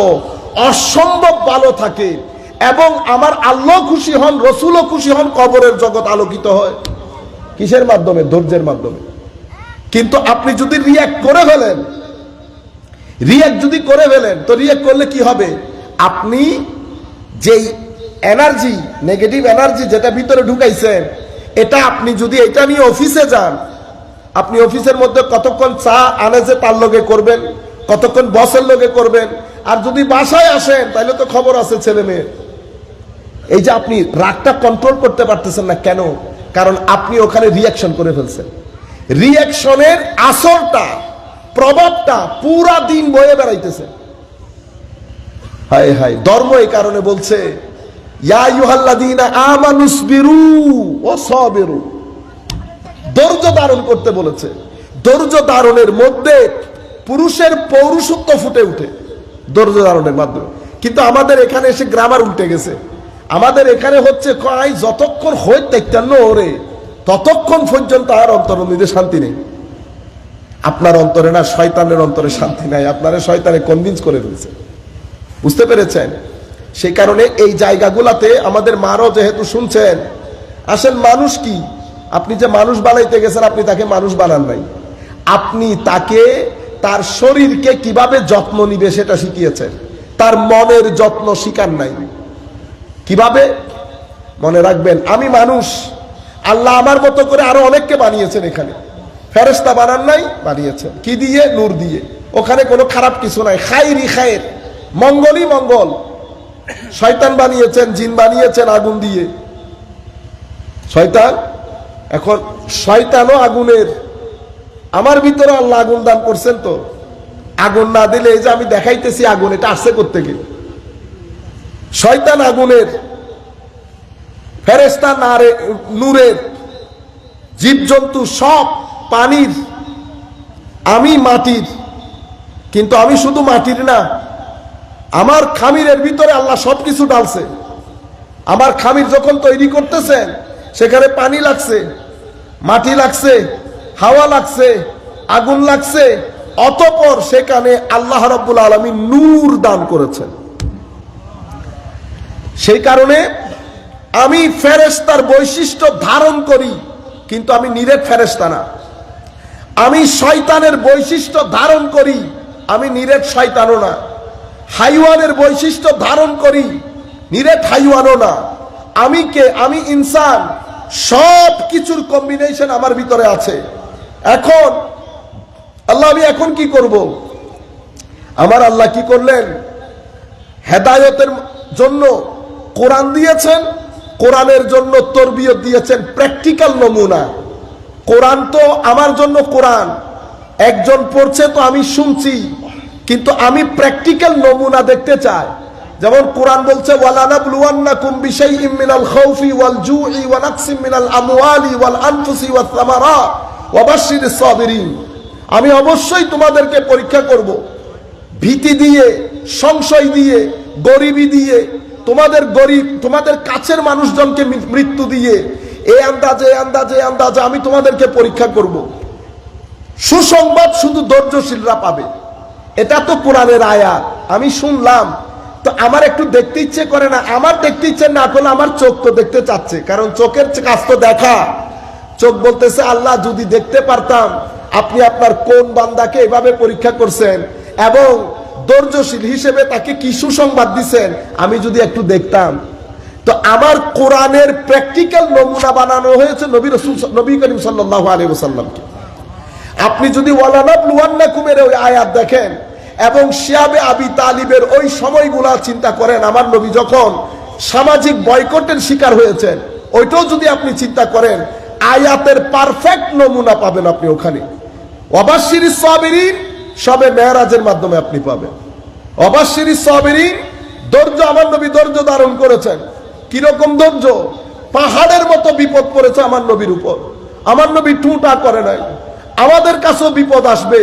অসম্ভব ভালো থাকে এবং আমার আল্লাহ খুশি হন, রসুলও খুশি হন, কবরের জগৎ আলোকিত হয়। কিসের মাধ্যমে? ধৈর্যের মাধ্যমে। কিন্তু আপনি যদি রিয়াক্ট করে ফেলেন, তো রিয়াক্ট করলে কি হবে? আপনি যেই এনার্জি, নেগেটিভ এনার্জি যেটা ভিতরে ঢুকাইছেন, এটা আপনি যদি এটা নিয়ে অফিসে যান, আপনি অফিসের মধ্যে কতক্ষণ চা আনে যে তার লগে করবেন, কতক্ষণ বসের লগে করবেন, আর যদি বাসায় আসেন তাহলে তো খবর আছে ছেলে মেয়ে। এই যে আপনি রাগটা কন্ট্রোল করতে পারতেছেন না, কেন? কারণ আপনি ওখানে রিয়াকশন করে ফেলছেন। রিয়াকশনের আসরটা, প্রভাবটা পুরা দিন বয়ে বেড়াইতেছে। হায় হায়, ধর্ম এই কারণে বলছে, ইয়া আইয়ুহাল্লাযীনা আমানুসবিরু ওয়া সাবিরু, ধৈর্য ধারণ করতে বলেছে। ধৈর্য ধারণের মধ্যে পুরুষের পৌরুষত্ব ফুটে উঠে ধৈর্য ধারণের মাধ্যমে। কিন্তু আমাদের এখানে এসে গ্রামার উল্টে গেছে। আমাদের এখানে হচ্ছে, যতক্ষণ হয় দেখতেন ওরে ততক্ষণ পর্যন্ত আর অন্তরের মধ্যে শান্তি নেই। আপনার অন্তরে না, শয়তানের অন্তরে শান্তি নাই, আপনারা শয়তানে কনভিন্স করে রয়েছে। বুঝতে পেরেছেন? সেই কারণে এই জায়গাগুলাতে আমাদের মারও যেহেতু শুনছেন, আসেন মানুষ কি, আপনি যে মানুষ বানাইতে গেছেন, আপনি তাকে মানুষ বানান নাই, আপনি তাকে তার শরীরকে কিভাবে যত্ন নিবে সেটা শিখিয়েছেন, তার মনের যত্ন শিখান নাই। কিভাবে? মনে রাখবেন, আমি মানুষ, আল্লাহ আমার মতো করে আরো অনেককে বানিয়েছেন। এখানে ফেরেশতা বানান নাই, বানিয়েছেন কি দিয়ে? নূর দিয়ে। ওখানে কোনো খারাপ কিছু নাই, খায়রি খায়ের, মঙ্গলই মঙ্গল। শয়তান বানিয়েছেন, জিন বানিয়েছেন আগুন দিয়ে। শয়তান, এখন শয়তানও আগুনের, আমার ভিতরে আল্লাহ আগুন দান করছেন। তো আগুন না দিলে, এই যে আমি দেখাইতেছি আগুন, এটা আসছে কোত্থেকে? শয়তান আগুনের, ফেরেশতা নূরের, জীবজন্তু সব পানির, আমি মাটির। কিন্তু আমি শুধু মাটির না, আমার খামিরের ভিতরে আল্লাহ সবকিছু ডালছে। আমার খামির যখন তৈরি করতেছেন, সেখানে পানি লাগছে, মাটি লাগছে, হাওয়া লাগছে, আগুন লাগছে, অতঃপর সেখানে আল্লাহ রাব্বুল আলামিন নূর দান করেছেন। সেই কারণে আমি ফেরেশতার বৈশিষ্ট্য ধারণ করি, কিন্তু আমি নিরেট ফেরেশতা না। আমি শয়তানের বৈশিষ্ট্য ধারণ করি, আমি নিরেট শয়তানও না। হাইওয়ানের বৈশিষ্ট্য ধারণ করি, নিরেট হাইওয়ানও না। আমি কে? আমি ইনসান। সব কিছুর কম্বিনেশন আমার ভিতরে আছে। এখন আল্লাহ, আমি এখন কি করব? আমার আল্লাহ কি করলেন? হেদায়েতের জন্য কোরআন দিয়েছেন, কোরআনের জন্য তরবিয়ত দিয়েছেন, প্র্যাকটিক্যাল নমুনা। কোরআন তো আমার জন্য, কোরআন একজন পড়ছে তো আমি শুনছি, কিন্তু আমি প্র্যাকটিক্যাল নমুনা দেখতে চাই। যেমন কোরআন বলছে, ওয়ালানাবলুওয়ান্নাকুম বিশাইইম মিনাল খাউফি ওয়াল জুই ওয়া নাকসিম মিনাল আমওয়ালি ওয়াল আনফুসি ওয়াস সামারাত ওয়া বাশশিরিস সাবিরিন। আমি অবশ্যই তোমাদেরকে পরীক্ষা করব, ভীতি দিয়ে, সংশয় দিয়ে, গরিবি দিয়ে, তোমাদের গরিব, তোমাদের কাছের মানুষজনকে মৃত্যু দিয়ে, এই আন্দাজে আন্দাজে আন্দাজে আমি তোমাদেরকে পরীক্ষা করব। সুসংবাদ শুধু ধৈর্যশীলরা পাবে। এটা তো কোরআনের আয়াত, আমি শুনলাম, তো আমার একটু দেখতে ইচ্ছে করে না? আমার দেখতে ইচ্ছে না করলে আমার চোখ তো দেখতে চাচ্ছে, কারণ চোখের কাজ তো দেখা। চোখ বলতেছে, আল্লাহ যদি দেখতে পারতাম আপনি আপনার কোন বান্দাকে এভাবে পরীক্ষা করছেন এবং ধৈর্যশীল হিসেবে তাকে কি সুসংবাদ দিচ্ছেন, আমি যদি একটু দেখতাম। তো আমার কোরআনের প্র্যাকটিক্যাল নমুনা বানানো হয়েছে নবী করিম সাল্লাল্লাহু আলাইহি ওয়াসাল্লামকে। আপনি যদি ওয়ালানাবলুওয়ান্নাকুমের ওই আয়াত দেখেন এবং শিয়াবে আবি তালিবের ওই সময়গুলা চিন্তা করেন, আমার নবী যখন সামাজিক বয়কটের শিকার হয়েছেন, ওইটাও যদি আপনি চিন্তা করেন, আয়াতের পারফেক্ট নমুনা পাবেন আপনি ওখানে। ওয়াবাশশিরিস সাবিরিন সবে মেরাজের মাধ্যমে আপনি পাবেন। ওয়াবাশশিরিস সাবিরিন, ধৈর্য, আমার নবী ধৈর্য ধারণ করেছেন। কিরকম ধৈর্য? পাহাড়ের মতো বিপদ পড়েছে আমার নবীর উপর, আমার নবী টুটা করে নাই। আমাদের কাছেও বিপদ আসবে,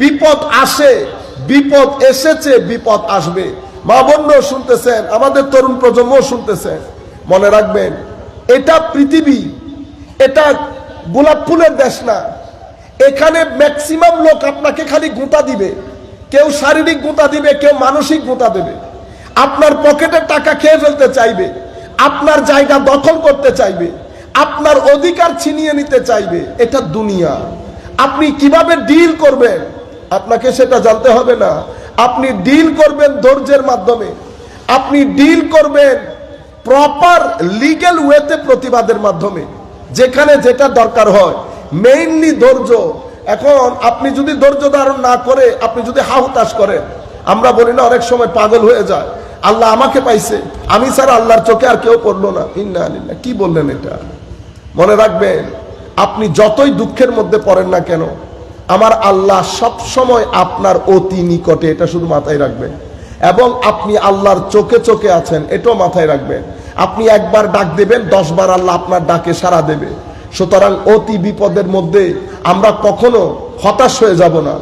বিপদ আসে, বিপদ এসেছে, বিপদ আসবে। মা বোনও শুনতেছেন, আমাদের তরুণ প্রজন্ম শুনতেছেন। মনে রাখবেন, এটা পৃথিবী, এটা গোলাপ ফুলের দেশ না। এখানে ম্যাক্সিমাম লোক আপনাকে খালি গুঁতা দিবে, কেউ শারীরিক গুঁতা দিবে, কেউ মানসিক গুঁতা দেবে। আপনার পকেটের টাকা খেয়ে ফেলতে চাইবে, আপনার জায়গা দখল করতে চাইবে, আপনার অধিকার ছিনিয়ে নিতে চাইবে। এটা দুনিয়া। আপনি কিভাবে ডিল করবেন আপনাকে সেটা জানতে হবে না। আপনি ডিল করবেন ধৈর্যের মাধ্যমে, আপনি ডিল করবেন প্রপার লিগ্যাল ওয়েতে, প্রতিবাদের মাধ্যমে, যেখানে যেটা দরকার হয়। মেইনলি ধৈর্য। এখন আপনি যদি ধৈর্য ধারণ না করে, আপনি যদি হাহুতাশ করেন, আমরা বলি না অনেক সময় পাগল হয়ে যায়, আল্লাহ আমাকে পাইছে, আমি ছাড়া আল্লাহর চোখে আর কেউ পড়লো না। ইন্না লিল্লাহ, কি বললেন এটা? মনে রাখবেন, আপনি যতই দুঃখের মধ্যে পড়েন না কেন, আমার আল্লাহ সব সময় আপনার অতি নিকটে, এটা শুধু মাথায় রাখবেন। এবং আপনি আল্লাহর চোখে চোখে আছেন, এটাও মাথায় রাখবেন। আপনি একবার ডাক দেবেন, 10 বার আল্লাহ আপনার ডাকে সাড়া দেবে। সুতরাং অতি বিপদের মধ্যে আমরা কখনো হতাশ হয়ে যাব না,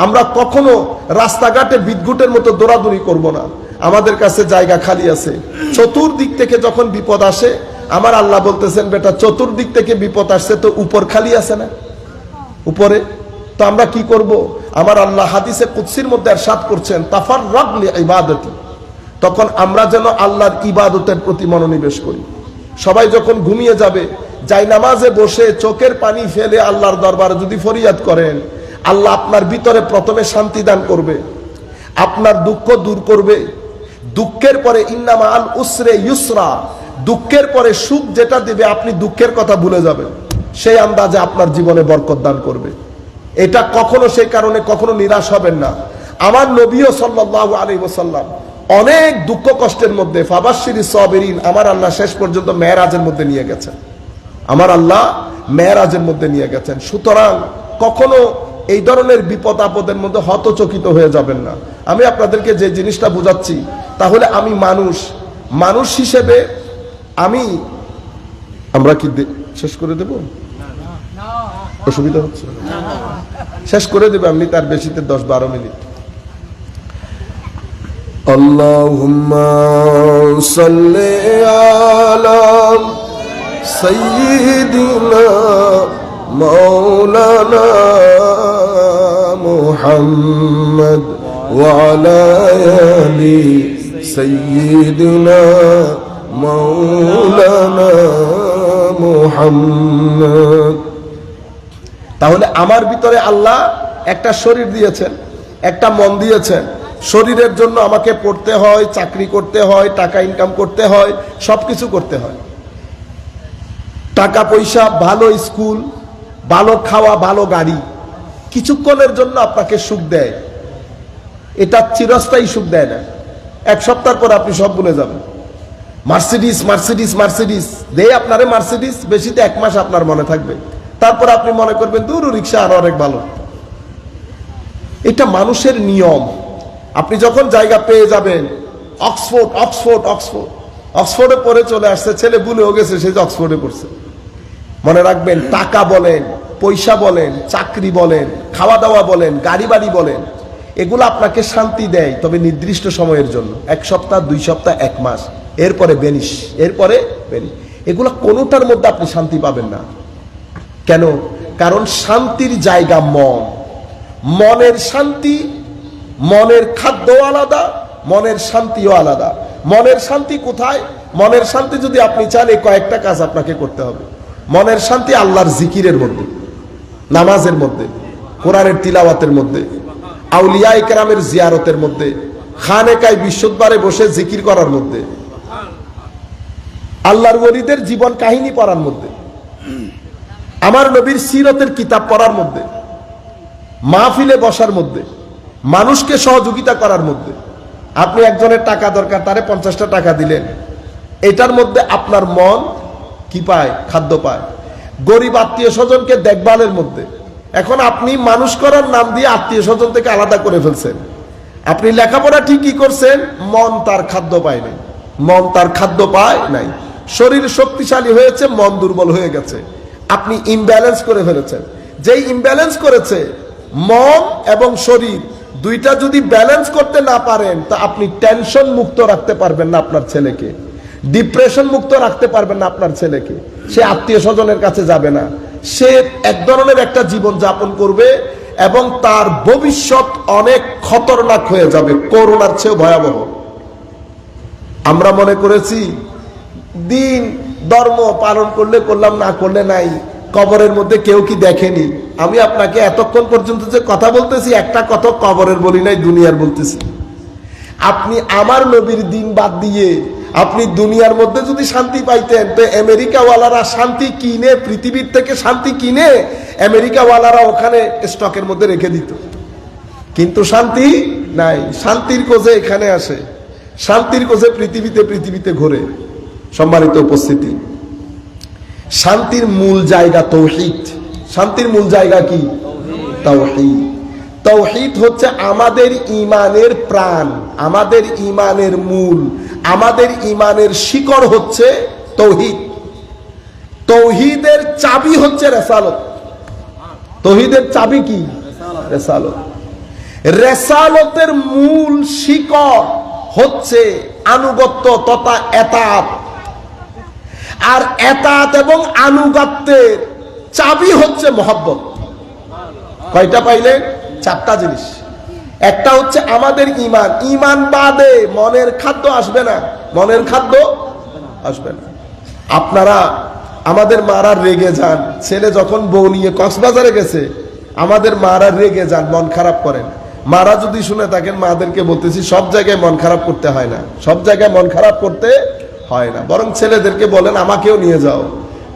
আমরা কখনো রাস্তাঘাটে বিদ্যুতের মতো দৌড়াদৌড়ি করব না। আমাদের কাছে জায়গা খালি আছে। চতুর্দিক থেকে যখন বিপদ আসে, আমার আল্লাহ বলতেছেন বেটা চতুর্দিক থেকে বিপদ আসছে, তো উপর খালি আছে না উপরে, তো আমরা কি করব? আমার আল্লাহ হাদিসে কুদসির মধ্যে ইরশাদ করছেন তাফাররাগ লিইবাদাতি, তখন আমরা যেন আল্লাহর ইবাদতের প্রতি মনোনিবেশ করি। সবাই যখন ঘুমিয়ে যাবে, যাই নামাজে বসে চোখের পানি ফেলে আল্লাহর দরবারে যদি ফরিয়াদ করেন, আল্লাহ আপনার ভিতরে প্রথমে শান্তি দান করবে, আপনার দুঃখ দূর করবে। দুঃখের পরে ইন্নামা আল উসরে ইউসরা, দুঃখের পরে সুখ যেটা দিবে আপনি দুঃখের কথা ভুলে যাবেন, সেই আন্দাজে আপনার জীবনে বরকত দান করবে। এটা কখনো সেই কারণে কখনো নিরাশ হবেন না। আমার নবীও সাল্লাল্লাহু আলাইহি ওয়াসাল্লাম অনেক দুঃখ কষ্টের মধ্যে ফাবাশশিরিস সাবিরিন, আমার আল্লাহ শেষ পর্যন্ত মেরাজের মধ্যে নিয়ে গেছেন, আমার আল্লাহ মেরাজের মধ্যে নিয়ে গেছেন। সুতরাং কখনো এই ধরনের বিপদ আপদের মধ্যে হতচকিত হয়ে যাবেন না। আমি আপনাদেরকে যে জিনিসটা বুঝাচ্ছি, তাহলে আমি মানুষ হিসেবে আমরা কি শেষ করে দেব? অসুবিধা হচ্ছে? শেষ করে দেবে আপনি, তার বেশিতে 10-12 মিনিট। আল্লাহুম্মা সাল্লি আলা সাইয়্যিদিনা মাওলানা মুহাম্মদ ওয়া আলা আলি সাইয়্যিদিনা মাওলানা মুহাম্মদ। তাহলে আমার ভিতরে আল্লাহ একটা শরীর দিয়েছেন, একটা মন দিয়েছেন। শরীরের জন্য আমাকে পড়তে হয়, চাকরি করতে হয়, টাকা ইনকাম করতে হয়, সবকিছু করতে হয়। টাকা পয়সা, ভালো স্কুল, ভালো খাওয়া, ভালো গাড়ি কিছুক্ষণের জন্য আপনাকে সুখ দেয়, এটা চিরস্থায়ী সুখ দেয় না। এক সপ্তাহ পর আপনি সব ভুলে যাবেন। মার্সিডিস মার্সিডিস মার্সিডিস দেয় আপনারে, মার্সিডিস বেশিতে 1 মাস আপনার মনে থাকবে, তারপর আপনি মনে করবেন দূর রিক্সা আরো অনেক ভালো। এটা মানুষের নিয়ম। আপনি যখন জায়গা পেয়ে যাবেন, অক্সফোর্ড অক্সফোর্ড অক্সফোর্ড অক্সফোর্ডে পড়ে চলে আসছে, ছেলে ভুলেও গেছে সে যে অক্সফোর্ডে পড়ছে। মনে রাখবেন, টাকা বলেন, পয়সা বলেন, চাকরি বলেন, খাওয়া দাওয়া বলেন, গাড়ি বাড়ি বলেন, এগুলো আপনাকে শান্তি দেয়, তবে নির্দিষ্ট সময়ের জন্য। 1 সপ্তাহ, 2 সপ্তাহ, 1 মাস, এরপরে বেনিশ, এরপরে বেনিশ। এগুলো কোনোটার মধ্যে আপনি শান্তি পাবেন না। কেন? কারণ শান্তির জায়গা মন। মনের শান্তি, মনের খাদ্য আলাদা, মনের শান্তিও আলাদা। মনের শান্তি কোথায়? মনের শান্তি যদি আপনি চান, এই কয়েকটা কাজ আপনাকে করতে হবে। মনের শান্তি আল্লাহর জিকিরের মধ্যে, নামাজের মধ্যে, কোরআনের তিলাওয়াতের মধ্যে, আউলিয়া ইকরামের জিয়ারতের মধ্যে, খানেকায় বিশুদ্ধবারে বসে জিকির করার মধ্যে, আল্লাহর ওলিদের জীবন কাহিনী পড়ার মধ্যে, আমার নবীর সিরতের কিতাব পড়ার মধ্যে, মাহফিলে বসার মধ্যে, মানুষকে সহযোগিতা করার মধ্যে। আপনি একজনের টাকা দরকার, তারে 50টা টাকা দিলেন, এটার মধ্যে আপনার মন কি পায়? খাদ্য পায়। গরিব আত্মীয় স্বজনকে দেখভালের মধ্যে। এখন আপনি মানুষ করার নাম দিয়ে আত্মীয় স্বজন থেকে আলাদা করে ফেলছেন। আপনি লেখাপড়া ঠিকই করছেন, মন তার খাদ্য পায় নাই, মন তার খাদ্য পায় নাই। শরীর শক্তিশালী হয়েছে, মন দুর্বল হয়ে গেছে। আপনি ইমব্যালেন্স করে ফেলেছেন। যেই ইমব্যালেন্স করেছে, মন এবং শরীর দুইটা যদি ব্যালেন্স করতে না পারেন, তা আপনি টেনশন মুক্ত রাখতে পারবেন না আপনার ছেলেকে, ডিপ্রেশন মুক্ত রাখতে পারবেন না আপনার ছেলেকে। সে আত্মীয় স্বজনের কাছে যাবে না, সে এক ধরনের একটা জীবন যাপন করবে এবং তার ভবিষ্যৎ অনেক খতরনাক হয়ে যাবে, করোনার চেয়েও ভয়াবহ। আমরা মনে করেছি দিন ধর্ম পালন করলে করলাম, না করলে নাই, কবরের মধ্যে কেউ কি দেখেনি? আমি আপনাকে এতক্ষণ পর্যন্ত যে কথা বলতেছি, একটা কথা কবরের বলি নাই, দুনিয়ার বলতেছি। আপনি আমার নবীর দিন বাদ দিয়ে আপনি দুনিয়ার মধ্যে যদি শান্তি পাইতেন, তো আমেরিকাওয়ালারা শান্তি কিনে, পৃথিবীর থেকে শান্তি কিনে আমেরিকাওয়ালারা ওখানে স্টকের মধ্যে রেখে দিত। কিন্তু শান্তি নাই। শান্তির খোঁজে এখানে আসে, শান্তির খোঁজে পৃথিবীতে ঘোরে। সম্মানিত উপস্থিতি, শান্তির মূল জায়গা তৌহিদ। শান্তির মূল জায়গা কি? তাওহীদ। তাওহীদ হচ্ছে আমাদের ঈমানের প্রাণ, আমাদের ঈমানের মূল, আমাদের ঈমানের শিকড় হচ্ছে তাওহীদ। তাওহীদের চাবি হচ্ছে রিসালাত। তাওহীদের চাবি কি? রিসালাত। রিসালাতের মূল শিকড় হচ্ছে আনুগত্য তথা এতাত। আর এতাত এবং আনুগত্যের চাবি হচ্ছে মহব্বত। কয়টা পাইলেন? চারটা জিনিস। একটা হচ্ছে আমাদের ঈমান, ঈমান বাদে মনের খাদ্য আসবে না, মনের খাদ্য আসবে না। আপনারা আমাদের মারা রেগে যান, ছেলে যখন বউ নিয়ে কক্সবাজারে গেছে, আমাদের মারা রেগে যান, মন খারাপ করেন। মারা যদি শুনে থাকেন, মাদেরকে বলতেছি সব জায়গায় মন খারাপ করতে হয় না, সব জায়গায় মন খারাপ করতে হয় না, বরং ছেলেদেরকে বলেন আমাকেও নিয়ে যাও,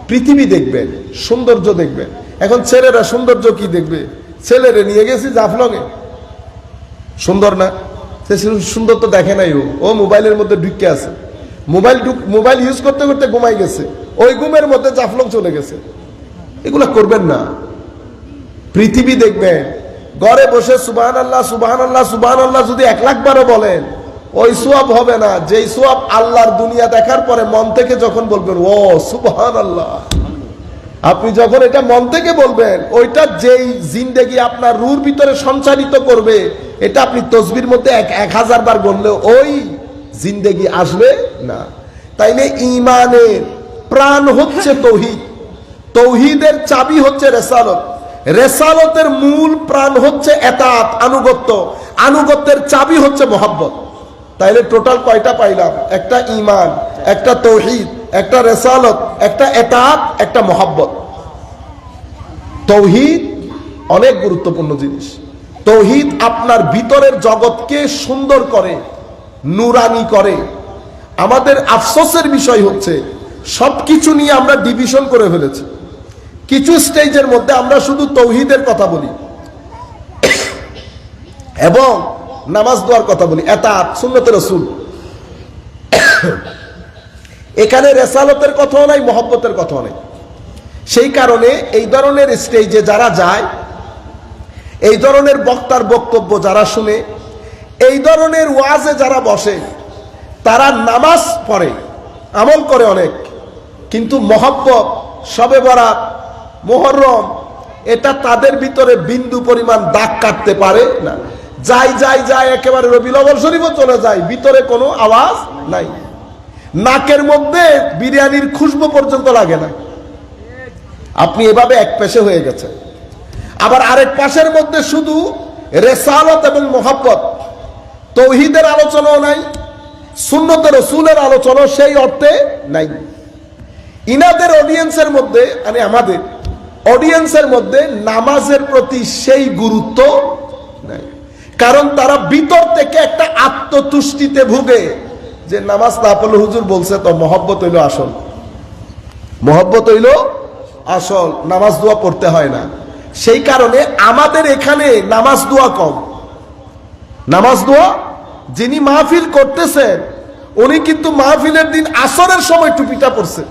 পৃথিবী দেখবেন, সৌন্দর্য দেখবেন। এখন ছেলেরা সৌন্দর্য কি দেখবে? ছেলেরে নিয়ে গেছি জাফলংয়ে, সুন্দর না? সে সুন্দর তো দেখে নাই, ও মোবাইলের মধ্যে ঢুকে আছে, মোবাইল ইউজ করতে করতে ঘুমাই গেছে, ওই ঘুমের মধ্যে জাফলং চলে গেছে। এগুলা করবেন না। পৃথিবী দেখবেন, ঘরে বসে সুবহানাল্লাহ সুবহানাল্লাহ সুবহানাল্লাহ যদি 1,00,000 বারও বলেন, ওই সোয়াব হবে না যেই সোয়াব আল্লাহর দুনিয়া দেখার পরে মন থেকে যখন বলবেন ও সুবহানাল্লাহ, আপনি যখন এটা মন থেকে বলবেন, ওইটা যেই জিন্দেগি আপনার রুর ভিতরে সঞ্চারিত করবে, এটা আপনি তসবির মধ্যে 1000 বার বললেও ওই জিন্দেগি আসবে না। তাইলে ঈমানের প্রাণ হচ্ছে তৌহিদ, তৌহিদের চাবি হচ্ছে রেসালত, রেসালতের মূল প্রাণ হচ্ছে এতাত আনুগত্য, আনুগত্যের চাবি হচ্ছে মহব্বত। তাইলে টোটাল কয়টা পাইলাম? একটা ঈমান, একটা তৌহিদ, একটা রেসালত, একটা এতাত, একটা মহব্বত। তৌহিদ অনেক গুরুত্বপূর্ণ জিনিস। তৌহিদ আপনার ভিতরের জগৎকে সুন্দর করে, নুরানি করে। আমাদের আফসোসের বিষয় হচ্ছে সবকিছু নিয়ে আমরা ডিভিশন করে ফেলেছি। কিছু স্টেজের মধ্যে আমরা শুধু তৌহিদের কথা বলি এবং নামাজ দোয়ার কথা বলি, এতাত সুন্নতে রাসূল। এখানে রেসালতের কথাও নাই, মহব্বতের কথাও নাই। সেই কারণে এই ধরনের স্টেজে যারা যায়, এই ধরনের বক্তার বক্তব্য যারা শুনে, এই ধরনের ওয়াজে যারা বসে, তারা নামাজ পড়ে, আমল করে অনেক, কিন্তু মহব্বত, শবে বরাত, মুহররম, এটা তাদের ভিতরে বিন্দু পরিমাণ দাগ কাটতে পারে না। যায় একেবারে রবিউল আউয়াল শরীফও চলে যায়, ভিতরে কোনো আওয়াজ নাই, নাকের মধ্যে বিরিয়ানির খুশবু পর্যন্ত লাগে না। আপনি এভাবে এক পেশে হয়ে গেছে। আবার আরেক পাশের মধ্যে শুধু রেসালত এবং মহব্বত, তৌহিদের আলোচনাও নাই, সুন্নতে রাসূলের আলোচনা সেই অর্থে নাই। ইনাদের অডিয়েন্সের মধ্যে, মানে আমাদের অডিয়েন্সের মধ্যে নামাজের প্রতি সেই গুরুত্ব নাই, কারণ তারা ভিতর থেকে একটা আত্মতুষ্টিতে ভুগে যে নামাজ না পড়লে হুজুর বলছে তো মহব্বত হইল আসল, মহব্বত হইল আসল, নামাজ দোয়া পড়তে হয় না। সেই কারণে আমাদের এখানে নামাজ দোয়া কম। নামাজ দোয়া যিনি মাহফিল করতেছেন, উনি কিন্তু মাহফিলের দিন আসরের সময় টুপিটা পড়ছে,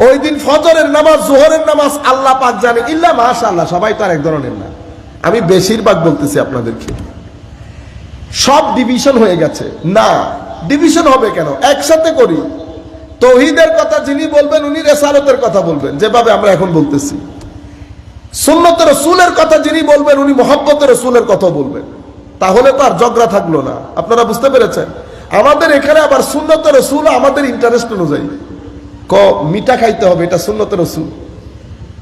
ওই দিন ফজরের নামাজ, জোহরের নামাজ আল্লাহ পাক জানে, ইল্লা মাশাআল্লাহ, সবাই তো আর এক ধরনের না। আমি বেশিরভাগ বলতেছি আপনাদেরকে, সব ডিভিশন হয়ে গেছে। না, ডিভিশন হবে কেন? একসাথে করি। তৌহিদের কথা যিনি বলবেন, উনি রেসালতের কথা বলবেন, যেভাবে আমরা এখন বলতেছি। সুন্নতে রাসূলের কথা যিনি বলবেন, উনি মহব্বতে রাসূলের কথা বলবেন। তাহলে তো আর ঝগড়া থাকলো না। আপনারা বুঝতে পেরেছেন? আমাদের এখানে আবার সুন্নতে রাসূল আমাদের ইন্টারেস্ট অনুযায়ী মিঠা খাইতে হবে, এটা সুন্নতে রাসূল।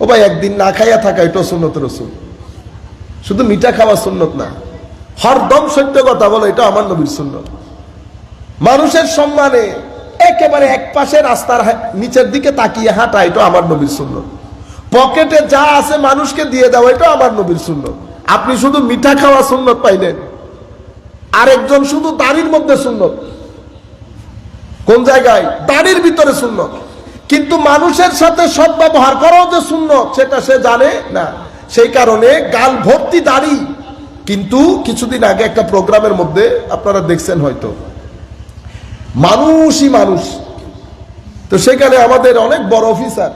ও ভাই, একদিন না খাইয়া থাকা, এটা সুন্নতে রাসূল। শুধু মিঠা খাওয়া সুন্নত না, হরদম সত্য কথা বলো, এটা আমার নবীর সুন্নত। মানুষের সম্মানে একেবারে এক পাশে রাস্তার নিচের দিকে তাকিয়ে হাঁটা, এটা আমার নবীর সুন্নত। পকেটে যা আছে মানুষকে দিয়ে দেওয়া, এটা আমার নবীর সুন্নত। আপনি শুধু মিঠা খাওয়া সুন্নত পাইলেন, আরেকজন শুধু দাড়ির মধ্যে সুন্নত। কোন জায়গায়? দাড়ির ভিতরে সুন্নত, কিন্তু মানুষের সাথে সদ্ব্যবহার করাও যে সুন্নত, সেটা সে জানে না। সেই কারণে গাল ভর্তি দাড়ি। কিন্তু কিছুদিন আগে একটা প্রোগ্রামের মধ্যে আপনারা দেখছেন হয়তো, মানুষই মানুষ। তো সেখানে আমাদের অনেক বড় অফিসার,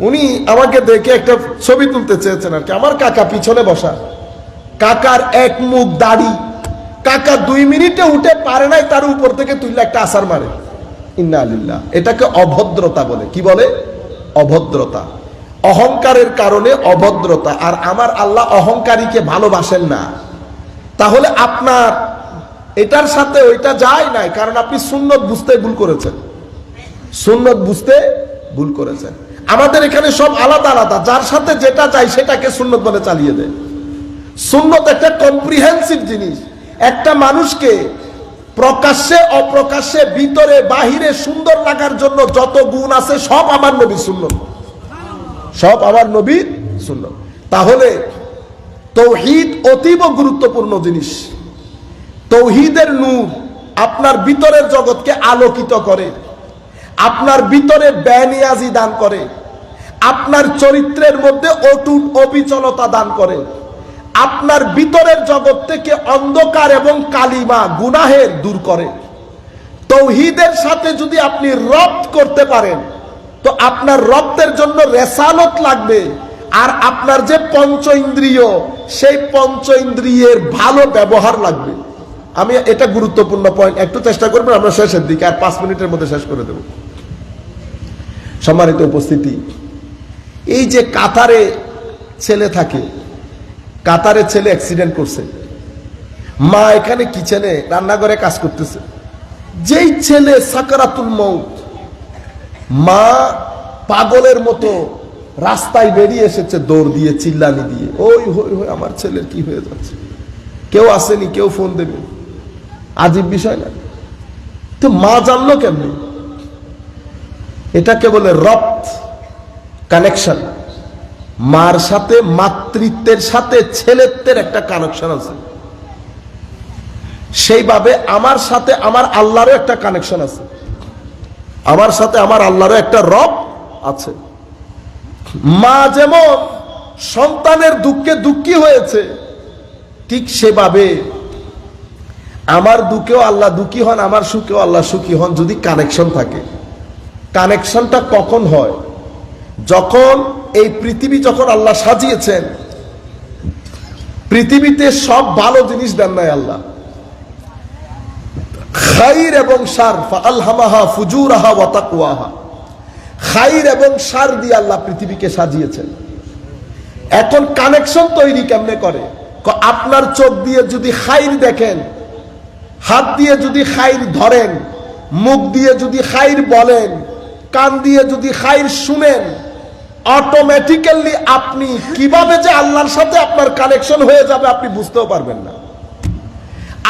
উনি আমাকে দেখে একটা ছবি তুলতে চেয়েছেন আর কি। আমার কাকা পিছনে বসা, কাকার এক মুখ দাড়ি, কাকা 2 মিনিটে উঠে পারে নাই, তার উপর থেকে তুললে একটা আসার মারে। ইন্না লিল্লাহ। এটাকে অভদ্রতা বলে। কি বলে? অভদ্রতা। অহংকারের কারণে অভদ্রতা। আর আমার আল্লাহ অহংকারীকে ভালোবাসেন না। তাহলে আপনার এটার সাথে ওইটা যায় নাই, কারণ আপনি সুন্নত বুঝতে ভুল করেছেন। সুন্নত বুঝতে ভুল করেছেন। আমাদের এখানে সব আলাদা আলাদা, যার সাথে যেটা চাই সেটাকে সুন্নত বলে চালিয়ে দেয়। সুন্নত একটা কম্প্রিহেন্সিভ জিনিস। একটা মানুষকে প্রকাশ্যে অপ্রকাশ্যে ভিতরে বাহিরে সুন্দর লাগার জন্য যত গুণ আছে সব আমার নবীর সুন্নত, সব আমার নবীর সুন্নত। তাহলে তৌহিদ অতীব গুরুত্বপূর্ণ জিনিস। তৌহিদের নূর আপনার ভিতরের জগৎকে আলোকিত করে, আপনার ভিতরে বেনিয়াজি দান করে, আপনার চরিত্রের মধ্যে অটুট অবিচলতা দান করে, আপনার ভিতরের জগৎ থেকে অন্ধকার এবং কালিমা গুনাহের দূর করে। তৌহিদের সাথে যদি আপনি রপ্ত করতে পারেন তো আপনার রপ্তের জন্য রেসালত লাগবে, আর আপনার যে পঞ্চ ইন্দ্রিয় সেই পঞ্চ ইন্দ্রিয়ের ভালো ব্যবহার লাগবে। আমি এটা গুরুত্বপূর্ণ পয়েন্ট, একটু চেষ্টা করবেন, আমরা শেষের দিকে আর 5 মিনিটের মধ্যে শেষ করে দেব। সম্মানিত উপস্থিতি, এই যে কাতারে ছেলে থাকে, কাতারে ছেলে অ্যাক্সিডেন্ট করছে, মা এখানে কিচেনে রান্নাঘরে কাজ করতেছে, যেই ছেলে সাকারাতুল মউত, মা পাগলের মতো রাস্তায় বেরিয়ে এসেছে দৌড় দিয়ে চিল্লানি দিয়ে, ওই হই হই আমার ছেলের কি হয়ে যাচ্ছে, কেউ আসেনি, কেউ ফোন দেবে, আজীব বিষয় না। তো মা জানলো কেমনি? এটাকে বলে রপ্ত, কানেকশন। মার সাথে মাতৃত্বের সাথে ছেলেত্বের একটা কানেকশন আছে, সেইভাবে আমার সাথে আমার আল্লাহরও একটা কানেকশন আছে, আমার সাথে আমার আল্লাহরও একটা রব আছে। মা যেমন সন্তানের দুঃখে দুঃখী হয়েছে, ঠিক সেভাবে আমার দুঃখেও আল্লাহ দুঃখী হন, আমার সুখেও আল্লাহ সুখী হন, যদি কানেকশন থাকে। কানেকশনটা কখন হয়? যখন এই পৃথিবী যখন আল্লাহ সাজিয়েছেন, পৃথিবীতে সব ভালো জিনিস দেন নাই আল্লাহ, খাইর এবং শার, ফাআলহামাহা ফুজুরাহা ওয়া তাকওয়াহা, খাইর এবং শার দিয়ে আল্লাহ পৃথিবীকে সাজিয়েছেন। এখন কানেকশন তৈরি কেমনে করে? আপনার চোখ দিয়ে যদি খাইর দেখেন, হাত দিয়ে যদি খাইর ধরেন, মুখ দিয়ে যদি খাইর বলেন, কান দিয়ে যদি খাইর শুনেন, অটোমেটিক্যালি আপনি কিভাবে যে আল্লাহর সাথে আপনার কানেকশন হয়ে যাবে আপনি বুঝতেও পারবেন না।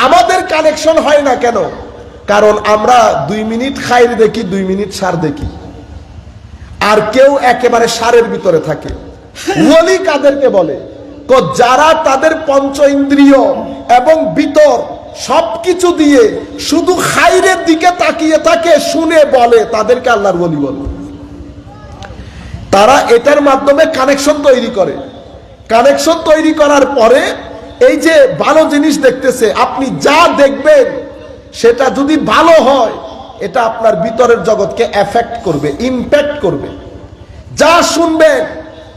আমাদের কানেকশন হয় না কেন? কারণ আমরা 2 মিনিট খাইর দেখি, 2 মিনিট শার দেখি, আর কেউ একেবারে শারের ভিতরে থাকে। ওয়ালি কাদেরকে বলে? যারা তাদের পঞ্চ ইন্দ্রিয় এবং ভিতর সবকিছু দিয়ে শুধু খাইরের দিকে তাকিয়ে থাকে, শুনে বলে, তাদেরকে আল্লাহর ওয়ালি বলে। তারা এটার মাধ্যমে কানেকশন তৈরি করে। কানেকশন তৈরি করার পরে এই যে ভালো জিনিস দেখতেছে, আপনি যা দেখবেন সেটা যদি ভালো হয়, এটা আপনার ভিতরের জগৎকে এফেক্ট করবে, ইম্প্যাক্ট করবে। যা শুনবেন,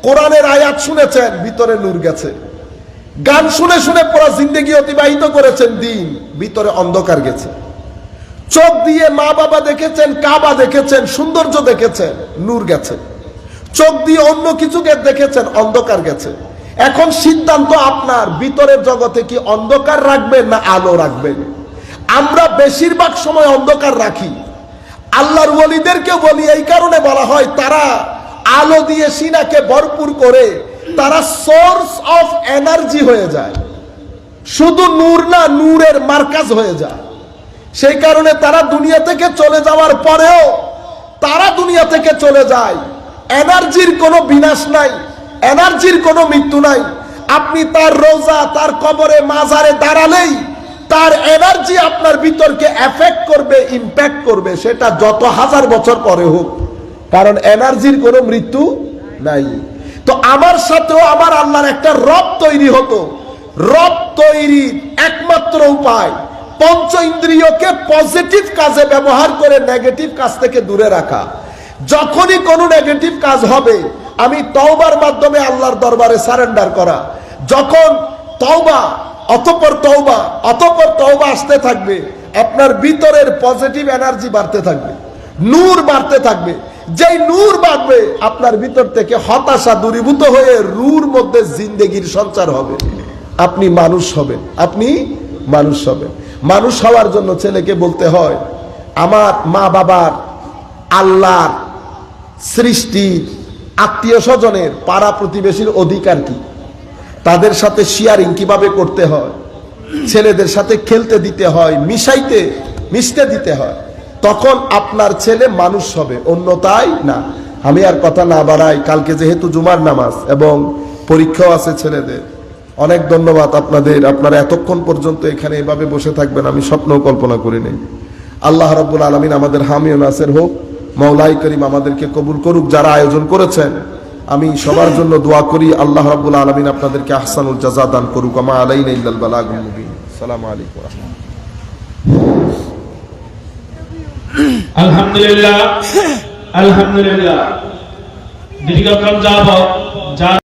কোরআনের আয়াত শুনেছেন, ভিতরে নূর গেছে। গান শুনে শুনে পুরো জিন্দেগি অতিবাহিত করেছেন দিন, ভিতরে অন্ধকার গেছে। চোখ দিয়ে মা বাবা দেখেছেন, কাবা দেখেছেন, সৌন্দর্য দেখেছেন, নূর গেছে। চোখ দিয়ে অন্য কিছুকে দেখেছেন, অন্ধকার গেছে। এখন সিদ্ধান্ত আপনার, ভিতরের জগতে কি অন্ধকার রাখবেন না আলো রাখবেন? আমরা বেশিরভাগ সময় অন্ধকার রাখি। আল্লাহর ওয়ালিদেরকে বলি এই কারণে বলা হয়, তারা আলো দিয়ে সিনাকে ভরপুর করে, তারা সোর্স অফ এনার্জি হয়ে যায়, শুধু নূর না, নূরের মার্কাজ হয়ে যায়। সেই কারণে তারা দুনিয়া থেকে চলে যাওয়ার পরেও তারা দুনিয়া থেকে চলে যায়, এনার্জির কোনো বিনাশ নাই, এনার্জির কোনো মৃত্যু নাই। আপনি তার রোজা, তার কবরে, মাজারে দাঁড়ালেই তার এনার্জি আপনার ভিতরকে এফেক্ট করবে, ইম্প্যাক্ট করবে, সেটা যত হাজার বছর পরে হোক, কারণ এনার্জির কোনো মৃত্যু নাই। তো আমার সাথেও আমার আল্লাহর একটা রব তৈরি হতো। রব তৈরির একমাত্র উপায় পঞ্চ ইন্দ্রিয়কে পজিটিভ কাজে ব্যবহার করে নেগেটিভ কাজ থেকে দূরে রাখা। যখনই কোনো নেগেটিভ কাজ হবে, আমি তওবার মাধ্যমে আল্লাহর দরবারে সারেন্ডার করা। যখন তওবা অতঃপর তওবা অতঃপর তওবা আসতে থাকবে, আপনার ভিতরের পজিটিভ এনার্জি বাড়তে থাকবে, নূর বাড়তে থাকবে। যেই নূর বাড়বে, আপনার ভিতর থেকে হতাশা দূরীভূত হয়ে রুর মধ্যে জিন্দেগির সঞ্চার হবে, আপনি মানুষ হবেন, আপনি মানুষ হবেন। মানুষ হওয়ার জন্য ছেলেকে বলতে হয়, আমার মা বাবার আল্লাহর সৃষ্টির আত্মীয় স্বজনের পাড়া প্রতিবেশীর অধিকার কি, তাদের সাথে শেয়ারিং কিভাবে করতে হয়, ছেলেদের সাথে খেলতে দিতে হয়, মিশতে দিতে হয়, তখন আপনার ছেলে মানুষ হবে, অন্যথায় না। আমি আর কথা না বাড়াই, কালকে যেহেতু জুমার নামাজ এবং পরীক্ষাও আছে ছেলেদের। অনেক ধন্যবাদ আপনাদের, আপনারা এতক্ষণ পর্যন্ত এখানে এভাবে বসে থাকবেন আমি স্বপ্নও কল্পনা করি নাই। আল্লাহ রাব্বুল আলামিন আমাদের হামি ও নাসির হোক, মাওলাই করিম আমাদেরকে কবুল করুক। যারা আয়োজন করেছেন আমি সবার জন্য দোয়া করি, আল্লাহ রাব্বুল আলামিন আপনাদেরকে আহসানুল জাযা দান করুক। আমা আলাইনা ইল্লাল বালাগুল মুবিন। আসসালামু আলাইকুম ওয়া রাহমাতুল্লাহ। আলহামদুলিল্লাহ, আলহামদুলিল্লাহ। দীর্ঘক্ষণ যাবত